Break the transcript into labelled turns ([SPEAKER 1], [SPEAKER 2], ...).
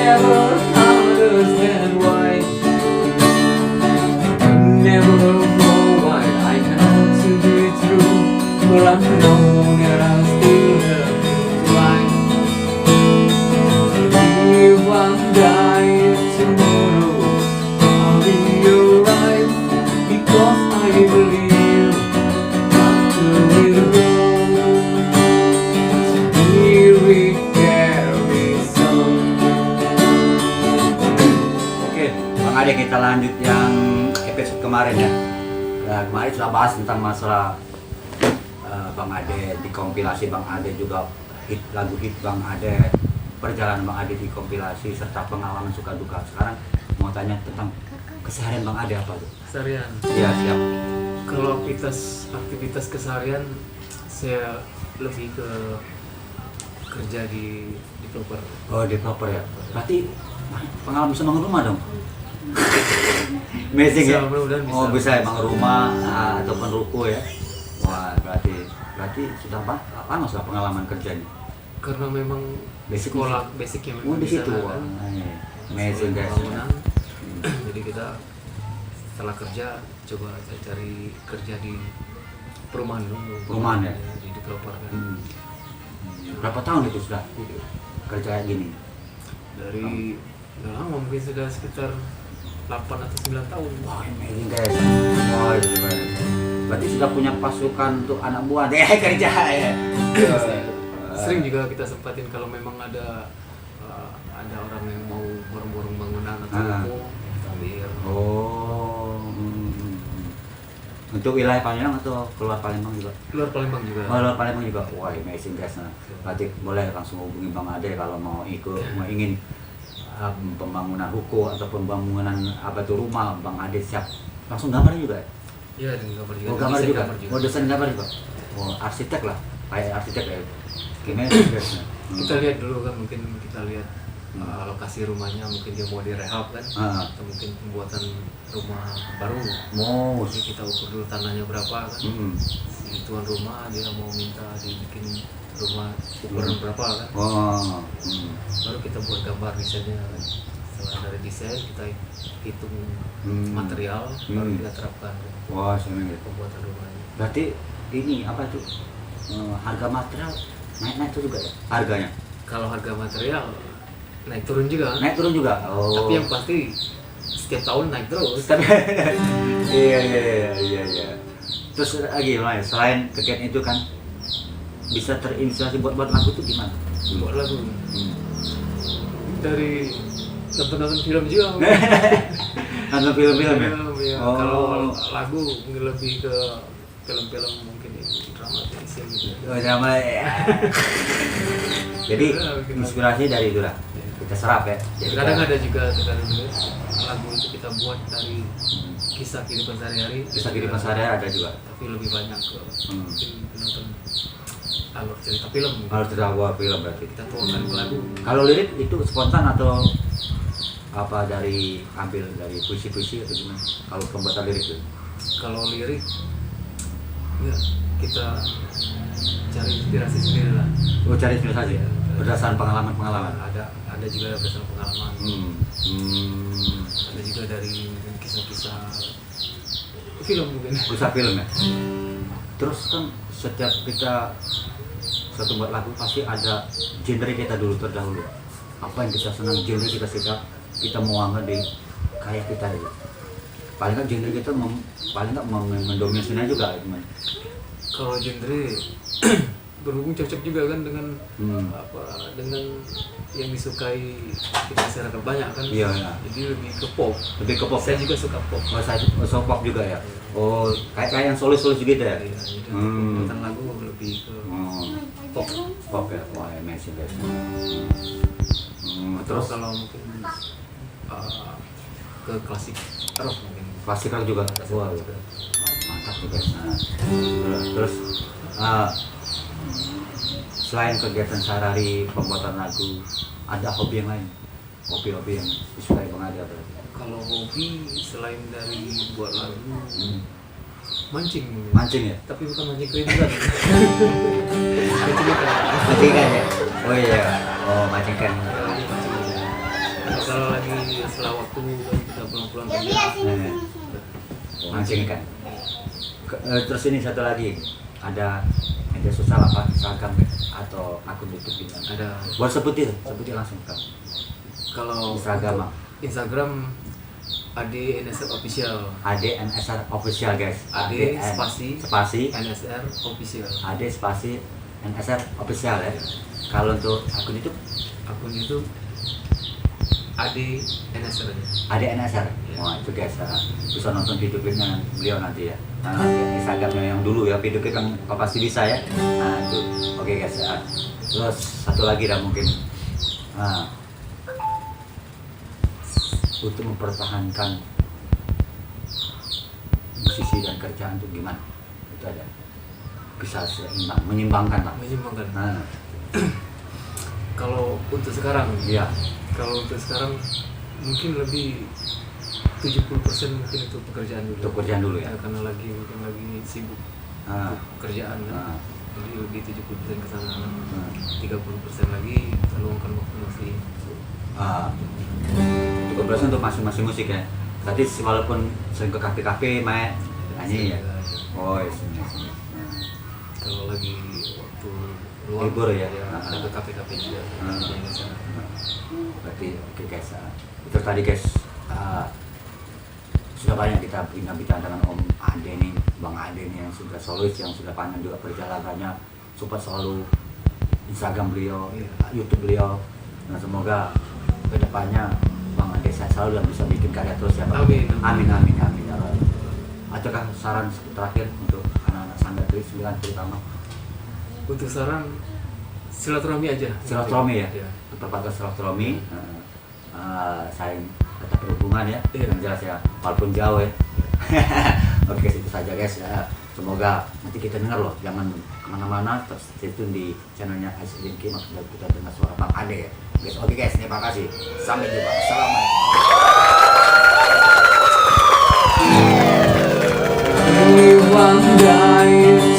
[SPEAKER 1] never understand why. Never know why I know to be true, but I know that I still have to try. If I die tomorrow, I'll be alright, because I believe after we're gone, spirit carries on.
[SPEAKER 2] Oke, Bang Ade, kita lanjut yang episode kemarin ya. Nah, kemarin sudah bahas tentang masalah Bang Ade di kompilasi Bang Ade, juga lagu hit Bang Ade, perjalanan Bang Ade di kompilasi, serta pengalaman suka duka. Sekarang mau tanya tentang keseharian Bang Ade apa tuh?
[SPEAKER 3] Keseharian.
[SPEAKER 2] Iya, siap.
[SPEAKER 3] Kalau aktivitas keseharian saya lebih ke kerja di developer.
[SPEAKER 2] Oh, developer ya. Berarti pengalaman bisa bangun rumah dong? Amazing ya?
[SPEAKER 3] Mudah-mudahan bisa.
[SPEAKER 2] Oh, bisa ya, bangun rumah ataupun ruko ya? Wah, berarti sudah lama sudah pengalaman kerjanya?
[SPEAKER 3] Karena memang
[SPEAKER 2] Basic
[SPEAKER 3] sekolah basicnya
[SPEAKER 2] Oh,
[SPEAKER 3] memang
[SPEAKER 2] di situ.
[SPEAKER 3] kan.
[SPEAKER 2] Amazing guys.
[SPEAKER 3] Bangunan. Jadi kita setelah kerja coba saya cari kerja di perumahan dulu.
[SPEAKER 2] Perumahan ya?
[SPEAKER 3] Di developer kan.
[SPEAKER 2] Berapa tahun itu sudah kerja kayak gini?
[SPEAKER 3] Dari udah lama, mungkin sudah sekitar 8 atau 9 tahun.
[SPEAKER 2] Wah, amazing guys. Wah, itu banget. Berarti sudah punya pasukan untuk anak buah deh kerja ya.
[SPEAKER 3] Sering juga kita sempatin kalau memang ada orang yang mau borong-borong bangunan atau ruko, kita ambil.
[SPEAKER 2] Oh. Untuk wilayah Palembang atau keluar Palembang juga?
[SPEAKER 3] Keluar Palembang juga.
[SPEAKER 2] Oh, keluar Palembang juga. Wah, amazing guys. Nah, berarti boleh langsung hubungi Bang Ade kalau mau ingin pembangunan ruko atau pembangunan apa tuh rumah. Bang Ade siap. Langsung gambar juga ya?
[SPEAKER 3] Iya, dengan gambar juga.
[SPEAKER 2] Oh, gambar
[SPEAKER 3] Desain
[SPEAKER 2] juga. Oh, desain gambar juga. Oh, arsitek lah. Kayak arsitek ya. Gimana guys?
[SPEAKER 3] Kita lihat dulu kan, mungkin kita lihat lokasi rumahnya, mungkin dia mau direhab kan, atau mungkin pembuatan rumah baru.
[SPEAKER 2] Mau
[SPEAKER 3] Jadi kita ukur dulu tanahnya berapa kan. Si tuan rumah dia mau minta dibikin rumah ukuran berapa kan. Baru kita buat gambar desainnya kan. Setelah dari desain kita hitung material, baru kita terapkan kan,
[SPEAKER 2] Wah, seneng ya.
[SPEAKER 3] pembuatan rumahnya.
[SPEAKER 2] Berarti ini apa tuh? Harga material naik juga ya harganya?
[SPEAKER 3] Kalau harga material naik turun juga.
[SPEAKER 2] Naik turun juga. Oh.
[SPEAKER 3] Tapi yang pasti setiap tahun naik terus.
[SPEAKER 2] Tapi iya. Terus lagi Mas, selain kegiatan itu kan bisa terinspirasi buat lagu tuh gimana?
[SPEAKER 3] Buat lagu dari nonton film juga.
[SPEAKER 2] Nonton film-film ya?
[SPEAKER 3] Ya.
[SPEAKER 2] Oh.
[SPEAKER 3] Kalau lagu lebih ke film-film mungkin dramatis gitu.
[SPEAKER 2] Oh, drama ya. Jadi inspirasi dari itu lah. Kita serap ya. Jadi
[SPEAKER 3] Kadang ada juga lagu itu kita buat dari kisah kehidupan sehari-hari.
[SPEAKER 2] Kisah kehidupan sehari-hari ada juga.
[SPEAKER 3] Tapi lebih banyak ke mungkin penonton alur cerita film.
[SPEAKER 2] Harus cerita buat film berarti.
[SPEAKER 3] Kita tuangkan ke lagu.
[SPEAKER 2] Kalau lirik itu spontan atau apa dari ambil dari puisi-puisi atau gimana? Kalau pembuatan lirik itu?
[SPEAKER 3] Kalau lirik ya kita cari inspirasi sendiri lah.
[SPEAKER 2] Oh, cari inspirasi ya? Berdasarkan pengalaman-pengalaman?
[SPEAKER 3] Ada juga berdasarkan pengalaman. Ada juga dari mungkin kisah-kisah film mungkin.
[SPEAKER 2] Kisah film ya? Terus kan setiap kita satu buat lagu pasti ada genre kita dulu terdahulu. Apa yang kita senang, genre kita mau di kayak kita aja. Paling kan genre kita paling nggak mendominasinya juga gimana?
[SPEAKER 3] Kalau genre berhubung cocok juga kan dengan dengan yang disukai kita masyarakat banyak kan.
[SPEAKER 2] Iya, iya.
[SPEAKER 3] Jadi lebih ke pop.
[SPEAKER 2] Lebih ke pop.
[SPEAKER 3] Saya juga suka pop.
[SPEAKER 2] Oh, saya suka pop juga ya. Oh, kayak yang solis-solis gitu ya.
[SPEAKER 3] Iya, jadi pembuatan lagu lebih ke pop.
[SPEAKER 2] Pop ya. Wah, amazing guys.
[SPEAKER 3] Terus kalau mungkin ke klasik rock mungkin.
[SPEAKER 2] Klasik rock juga. Wah, mantap tuh guys. Nah, terus selain kegiatan sehari-hari pembuatan lagu, ada hobi yang lain? Hobi-hobi yang disukai Bang Ade apa?
[SPEAKER 3] Kalau hobi selain dari buat lagu, mancing.
[SPEAKER 2] Mancing ya?
[SPEAKER 3] Tapi bukan mancing keributan. Mancing ikan.
[SPEAKER 2] Mancing ikan ya? Oh iya. Oh, mancing ikan.
[SPEAKER 3] setelah waktu baru kita pulang-pulang kerja.
[SPEAKER 2] Mancing kan. Terus ini satu lagi, ada media sosial apa, Instagram atau akun YouTube gitu?
[SPEAKER 3] Ada.
[SPEAKER 2] Boleh sebutin langsung kan.
[SPEAKER 3] Kalau
[SPEAKER 2] Instagram,
[SPEAKER 3] Instagram Ade NSR Official.
[SPEAKER 2] Ade NSR Official guys.
[SPEAKER 3] Ade spasi NSR Official.
[SPEAKER 2] Ade spasi NSR Official ya. Kalau untuk akun YouTube,
[SPEAKER 3] Ade NSR aja.
[SPEAKER 2] Ade NSR.
[SPEAKER 3] Ya.
[SPEAKER 2] Wah itu guys, bisa nonton video klipnya beliau nanti ya. Nah, Instagramnya yang dulu ya, video klip yang kau pasti bisa ya. Nah itu, oke guys. Terus satu lagi dah mungkin. Nah, untuk mempertahankan musisi dan kerjaan itu gimana? Itu ada bisa seimbang, menyimbangkan lah.
[SPEAKER 3] Menyimbangkan.
[SPEAKER 2] Nah,
[SPEAKER 3] Kalau untuk sekarang,
[SPEAKER 2] iya.
[SPEAKER 3] Kalau untuk sekarang mungkin lebih 70% mungkin itu pekerjaan dulu.
[SPEAKER 2] Untuk kerjaan dulu ya.
[SPEAKER 3] Karena mungkin lagi sibuk
[SPEAKER 2] Ah,
[SPEAKER 3] pekerjaan kan.
[SPEAKER 2] ah,
[SPEAKER 3] Jadi lebih 70% ke sana.
[SPEAKER 2] ah.
[SPEAKER 3] 30% lagi terluangkan waktu masih.
[SPEAKER 2] Cukup berasa untuk masing-masing musik ya. Tadi walaupun sering ke kafe-kafe main nyanyi ya. Oh, iya, sini.
[SPEAKER 3] Kalau lagi waktu luang,
[SPEAKER 2] Libur ya?
[SPEAKER 3] ada ke kafe-kafe juga.
[SPEAKER 2] Ah.
[SPEAKER 3] Di sana.
[SPEAKER 2] Berarti oke guys. Itu tadi guys. Sudah banyak kita bincang dengan Om Ade nih, Bang Ade nih yang sudah solois, yang sudah panjang juga perjalanannya, support selalu Instagram beliau, YouTube beliau. Nah semoga kedepannya Bang Ade saya selalu yang bisa bikin karya terus ya Bang.
[SPEAKER 3] Amin.
[SPEAKER 2] Amin ya Allah. Adakah saran terakhir untuk anak-anak Sanggar Tri 9 terutama?
[SPEAKER 3] Untuk saran silaturahmi aja.
[SPEAKER 2] Silaturahmi ya,
[SPEAKER 3] Iya.
[SPEAKER 2] perpaduan silaturahmi, saling tetap berhubungan ya,
[SPEAKER 3] Iya.
[SPEAKER 2] yang jelas ya, walaupun jauh ya. Oke, itu saja guys ya. Semoga nanti kita dengar loh, jangan kemana-mana, terus stay tune di channelnya Ice Linky, maksudnya kita dengar suara Bang Ade ya. Guys, oke guys, terima kasih. Sampai jumpa. Assalamualaikum.
[SPEAKER 1] One day